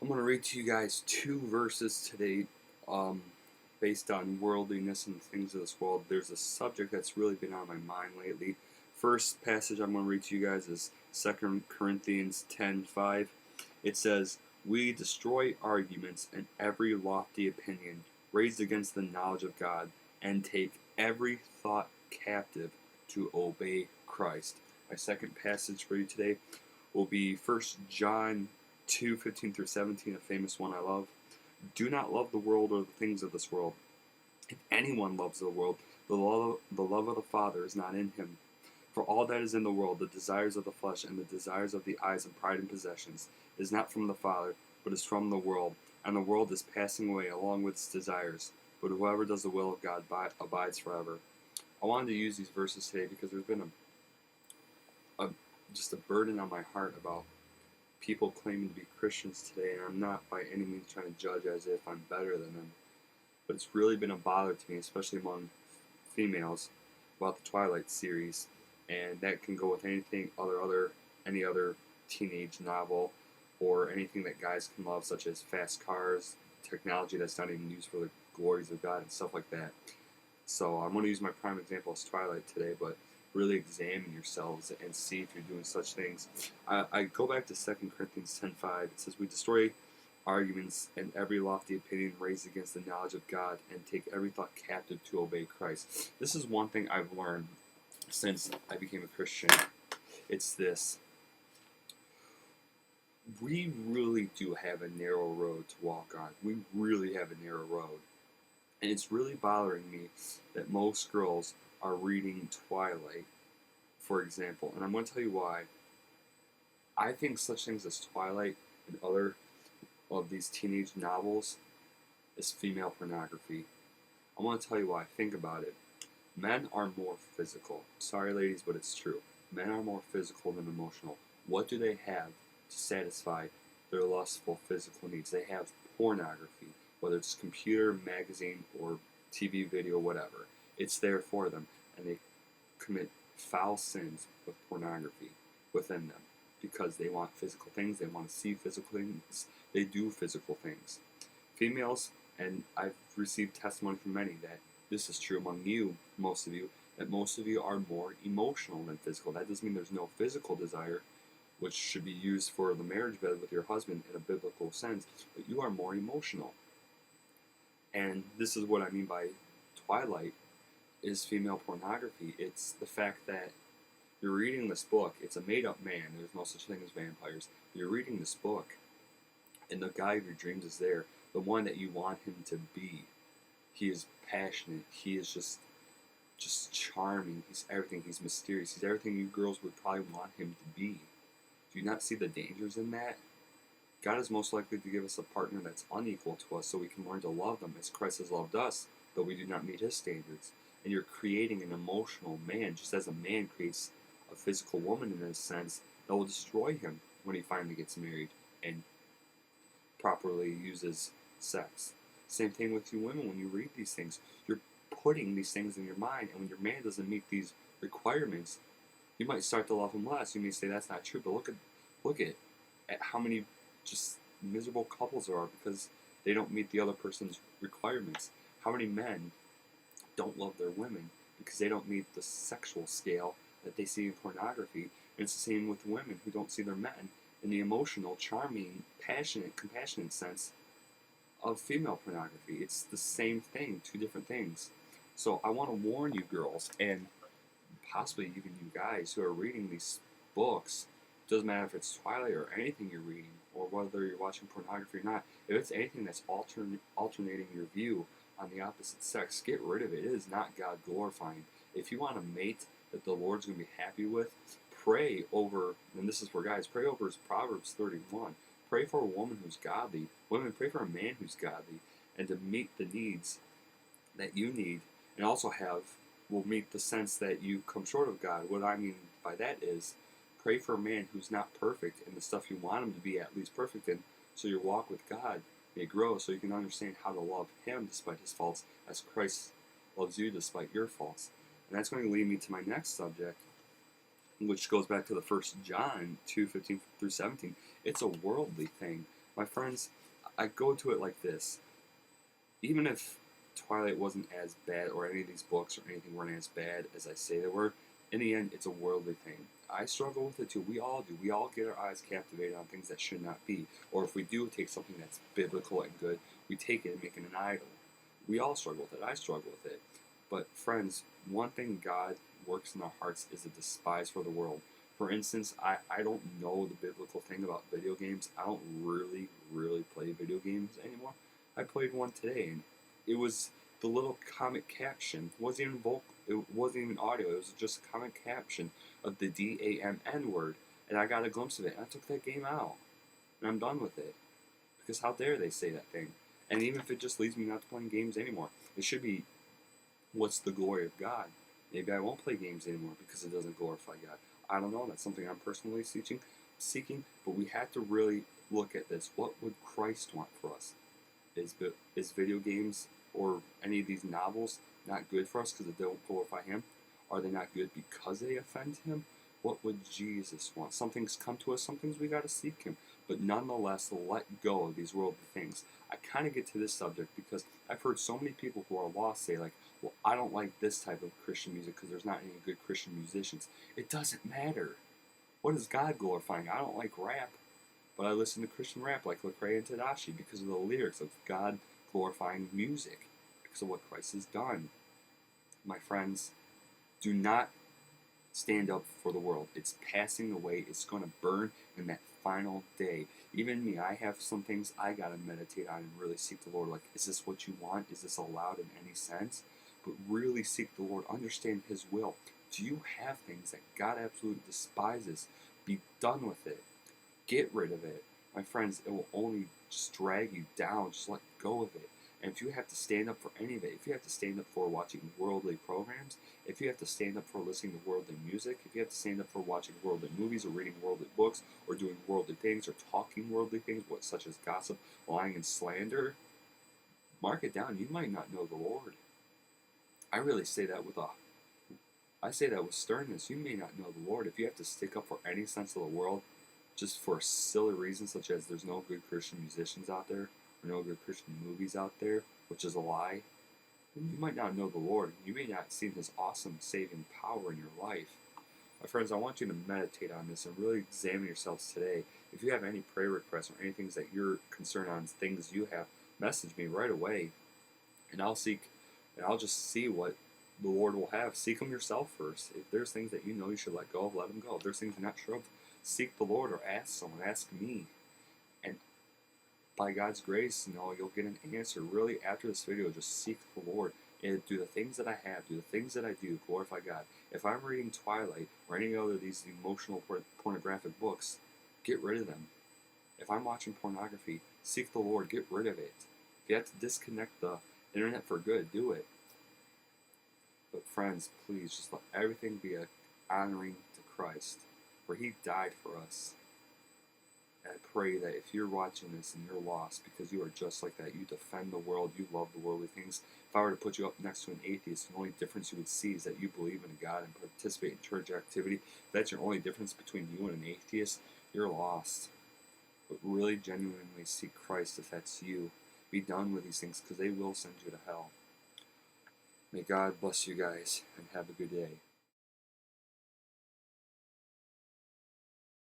I'm going to read to you guys two verses today um, based on worldliness and things of this world. There's a subject that's really been on my mind lately. First passage I'm going to read to you guys is 2 Corinthians 10:5. It says, "We destroy arguments and every lofty opinion raised against the knowledge of God, and take every thought captive to obey Christ." My second passage for you today will be 1 John 2:15 through 17, a famous one I love. "Do not love the world or the things of this world. If anyone loves the world, the love of the Father is not in him. For all that is in the world, the desires of the flesh and the desires of the eyes and pride in possessions, is not from the Father, but is from the world. And the world is passing away along with its desires. But whoever does the will of God abides forever." I wanted to use these verses today because there's been a just a burden on my heart about people claiming to be Christians today, and I'm not by any means trying to judge as if I'm better than them, but it's really been a bother to me, especially among females, about the Twilight series, and that can go with any other teenage novel or anything that guys can love, such as fast cars, technology that's not even used for the glories of God and stuff like that. So I'm going to use my prime example as Twilight today, but really examine yourselves and see if you're doing such things. I go back to 2 Corinthians 10:5. It says, "We destroy arguments and every lofty opinion raised against the knowledge of God, and take every thought captive to obey Christ." This is one thing I've learned since I became a Christian. It's this: we really do have a narrow road to walk on. We really have a narrow road. And it's really bothering me that most girls are reading Twilight, for example. And I'm going to tell you why. I think such things as Twilight and other of these teenage novels is female pornography. I want to tell you why. Think about it. Men are more physical. Sorry, ladies, but it's true. Men are more physical than emotional. What do they have to satisfy their lustful physical needs? They have pornography, whether it's computer, magazine, or TV video, whatever. It's there for them, and they commit foul sins with pornography within them because they want physical things, they want to see physical things, they do physical things. Females, and I've received testimony from many that this is true among you, most of you, that most of you are more emotional than physical. That doesn't mean there's no physical desire, which should be used for the marriage bed with your husband in a biblical sense, but you are more emotional. And this is what I mean by Twilight is female pornography. It's the fact that you're reading this book. It's a made-up man. There's no such thing as vampires. You're reading this book, and the guy of your dreams is there, the one that you want him to be. He is passionate. He is just charming. He's everything. He's mysterious. He's everything you girls would probably want him to be. Do you not see the dangers in that? God is most likely to give us a partner that's unequal to us so we can learn to love them as Christ has loved us, though we do not meet his standards. And you're creating an emotional man, just as a man creates a physical woman in a sense that will destroy him when he finally gets married and properly uses sex. Same thing with you women. When you read these things, you're putting these things in your mind, and when your man doesn't meet these requirements, you might start to love him less. You may say that's not true, but look at how many just miserable couples there are because they don't meet the other person's requirements. How many men don't love their women because they don't meet the sexual scale that they see in pornography? And it's the same with women who don't see their men in the emotional, charming, passionate, compassionate sense of female pornography. It's the same thing, two different things. So I want to warn you girls, and possibly even you guys who are reading these books, doesn't matter if it's Twilight or anything you're reading, or whether you're watching pornography or not, if it's anything that's alternating your view on the opposite sex, get rid of it. It is not God glorifying. If you want a mate that the Lord's going to be happy with, pray over, and this is for guys, pray over Proverbs 31. Pray for a woman who's godly. Women, pray for a man who's godly, and to meet the needs that you need, and also will meet the sense that you come short of God. What I mean by that is, pray for a man who's not perfect in the stuff you want him to be at least perfect in, so your walk with God may grow, so you can understand how to love him despite his faults, as Christ loves you despite your faults. And that's going to lead me to my next subject, which goes back to the 1 John 2:15 through 17. It's a worldly thing. My friends, I go to it like this. Even if Twilight wasn't as bad, or any of these books or anything weren't as bad as I say they were, in the end, it's a worldly thing. I struggle with it too. We all do. We all get our eyes captivated on things that should not be. Or if we do take something that's biblical and good, we take it and make it an idol. We all struggle with it. I struggle with it. But friends, one thing God works in our hearts is a despise for the world. For instance, I don't know the biblical thing about video games. I don't really play video games anymore. I played one today, and it was the little comic caption. It wasn't even audio. It was just a comic caption of the DAMN word, and I got a glimpse of it, and I took that game out, and I'm done with it. Because how dare they say that thing? And even if it just leads me not to playing games anymore, it should be, what's the glory of God? Maybe I won't play games anymore because it doesn't glorify God. I don't know. That's something I'm personally seeking. But we have to really look at this. What would Christ want for us? Is video games or any of these novels not good for us because they don't glorify Him? Are they not good because they offend Him? What would Jesus want? Some things come to us, some things we got to seek Him. But nonetheless, let go of these worldly things. I kind of get to this subject because I've heard so many people who are lost say, like, well, I don't like this type of Christian music because there's not any good Christian musicians. It doesn't matter. What is God glorifying? I don't like rap, but I listen to Christian rap like Lecrae and Tadashi because of the lyrics of God glorifying music, because of what Christ has done. My friends, do not stand up for the world. It's passing away. It's going to burn in that final day. Even me, I have some things I got to meditate on and really seek the Lord. Like, is this what you want? Is this allowed in any sense? But really seek the Lord. Understand His will. Do you have things that God absolutely despises? Be done with it. Get rid of it. My friends, it will only just drag you down. Just let go of it. And if you have to stand up for any of it, if you have to stand up for watching worldly programs, if you have to stand up for listening to worldly music, if you have to stand up for watching worldly movies or reading worldly books or doing worldly things or talking worldly things, such as gossip, lying, and slander, mark it down. You might not know the Lord. I really say that I say that with sternness. You may not know the Lord. If you have to stick up for any sense of the world, just for silly reasons such as there's no good Christian musicians out there, or no good Christian movies out there, which is a lie, you might not know the Lord. You may not see His awesome saving power in your life. My friends, I want you to meditate on this and really examine yourselves today. If you have any prayer requests or any things that you're concerned on, things you have, message me right away, and I'll just see what the Lord will have. Seek Him yourself first. If there's things that you know you should let go of, let them go. If there's things you're not sure of, seek the Lord or ask someone. Ask me. And by God's grace, you'll get an answer. Really, after this video, just seek the Lord and do the things that I have, do the things that I do, glorify God. If I'm reading Twilight or any other of these emotional pornographic books, get rid of them. If I'm watching pornography, seek the Lord, get rid of it. If you have to disconnect the internet for good, do it. But friends, please just let everything be honoring to Christ, for He died for us. And I pray that if you're watching this and you're lost because you are just like that, you defend the world, you love the worldly things. If I were to put you up next to an atheist, the only difference you would see is that you believe in a God and participate in church activity. If that's your only difference between you and an atheist, you're lost. But really genuinely seek Christ if that's you. Be done with these things because they will send you to hell. May God bless you guys and have a good day.